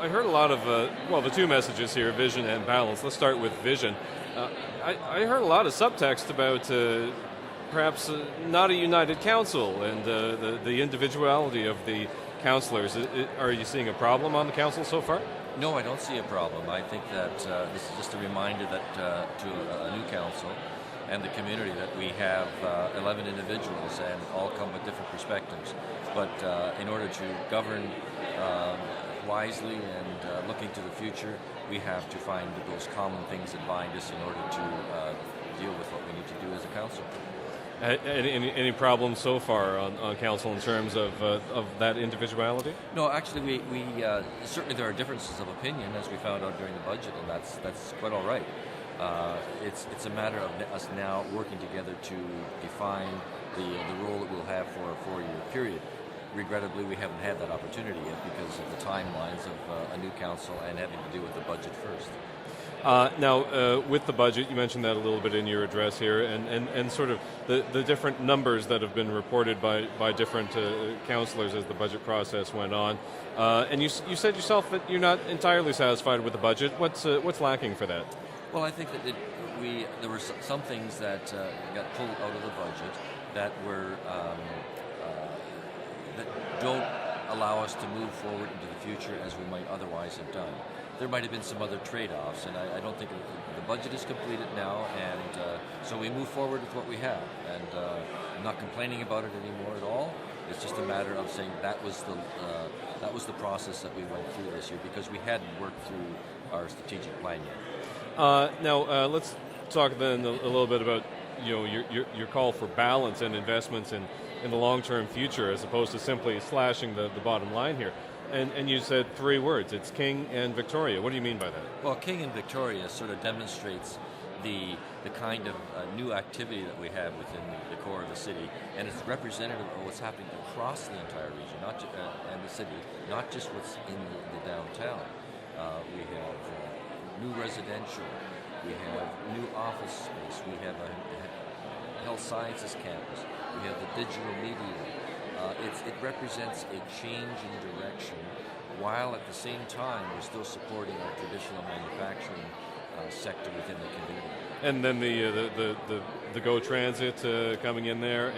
I heard a lot of, the two messages here, vision and balance. Let's start with vision. I heard a lot of subtext about perhaps not a united council and the individuality of the councillors. Are you seeing a problem on the council so far? No, I don't see a problem. I think that this is just a reminder that to a new council and the community that we have 11 individuals and all come with different perspectives. But in order to govern wisely and looking to the future, we have to find those common things that bind us in order to deal with what we need to do as a council. Any problems so far on council in terms of that individuality? No, actually, we certainly there are differences of opinion, as we found out during the budget, and that's quite all right. It's a matter of us now working together to define the role that we'll have for a 4-year period. Regrettably, we haven't had that opportunity yet because of the timelines of a new council and having to do with the budget first. Now, with the budget, you mentioned that a little bit in your address here, and sort of the different numbers that have been reported by different councillors as the budget process went on. And you said yourself that you're not entirely satisfied with the budget. What's lacking for that? Well, I think that there were some things that got pulled out of the budget that were that don't allow us to move forward into the future as we might otherwise have done. There might have been some other trade-offs, and I don't think the budget is completed now, and so we move forward with what we have. And I'm not complaining about it anymore at all. It's just a matter of saying that was the process that we went through this year because we hadn't worked through our strategic plan yet. Now let's talk then a little bit about your call for balance and investments in the long-term future as opposed to simply slashing the bottom line here. And you said 3 words. It's King and Victoria. What do you mean by that? Well, King and Victoria sort of demonstrates the kind of new activity that we have within the core of the city, and it's representative of what's happening across the entire region, and the city, not just what's in the downtown. We have new residential. We have new office space. We have a health sciences campus. We have the digital media. It represents a change in direction, while at the same time we're still supporting our traditional manufacturing sector within the community. And then the GO Transit coming in there,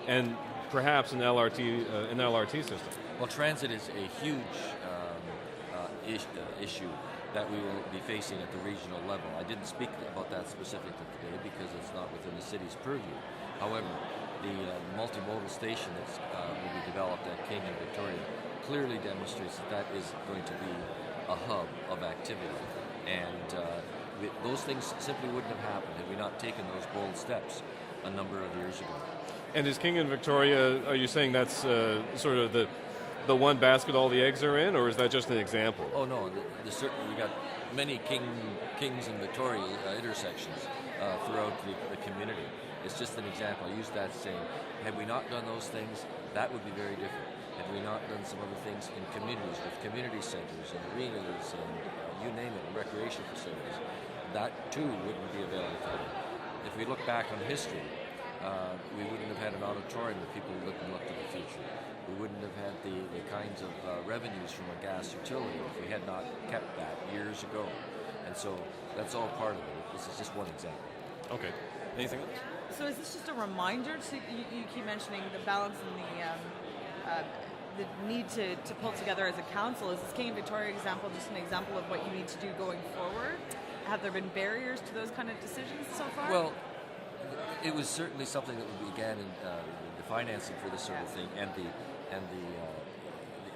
and perhaps an LRT system. Well, transit is a huge issue that we will be facing at the regional level. I didn't speak about that specifically today because it's not within the city's purview. However, the multimodal station that will be developed at King and Victoria clearly demonstrates that is going to be a hub of activity. And those things simply wouldn't have happened had we not taken those bold steps a number of years ago. And is King and Victoria, are you saying that's sort of the one basket all the eggs are in, or is that just an example? Oh no, certainly we got many Kings and Victoria intersections throughout the community. It's just an example. I use that saying, had we not done those things, that would be very different. Had we not done some other things in communities, with community centers and arenas and you name it, recreation facilities, that too wouldn't be available to them. If we look back on history, we wouldn't have had an auditorium that people would look to the future. We wouldn't have had the kinds of revenues from a gas utility if we had not kept that years ago. And so that's all part of it. This is just one example. Okay. Anything else? So is this just a reminder to you keep mentioning the balance and the need to pull together as a council? Is this King and Victoria example just an example of what you need to do going forward? Have there been barriers to those kind of decisions so far? Well, it was certainly something that we began in the financing for this sort of thing, and the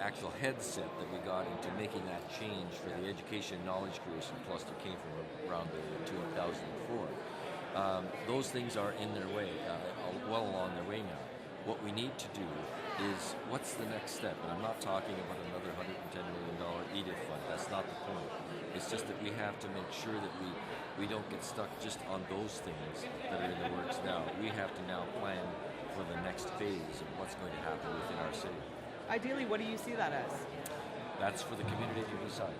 actual headset that we got into making that change for the education knowledge creation cluster came from around 2004. Those things are in their way, well along their way now. What we need to do is, what's the next step? And I'm not talking about another $110 million EDIF fund. That's not the point. It's just that we have to make sure that we don't get stuck just on those things that are in the works now. We have to now plan for the next phase of what's going to happen within our city. Ideally, what do you see that as? That's for the community to decide.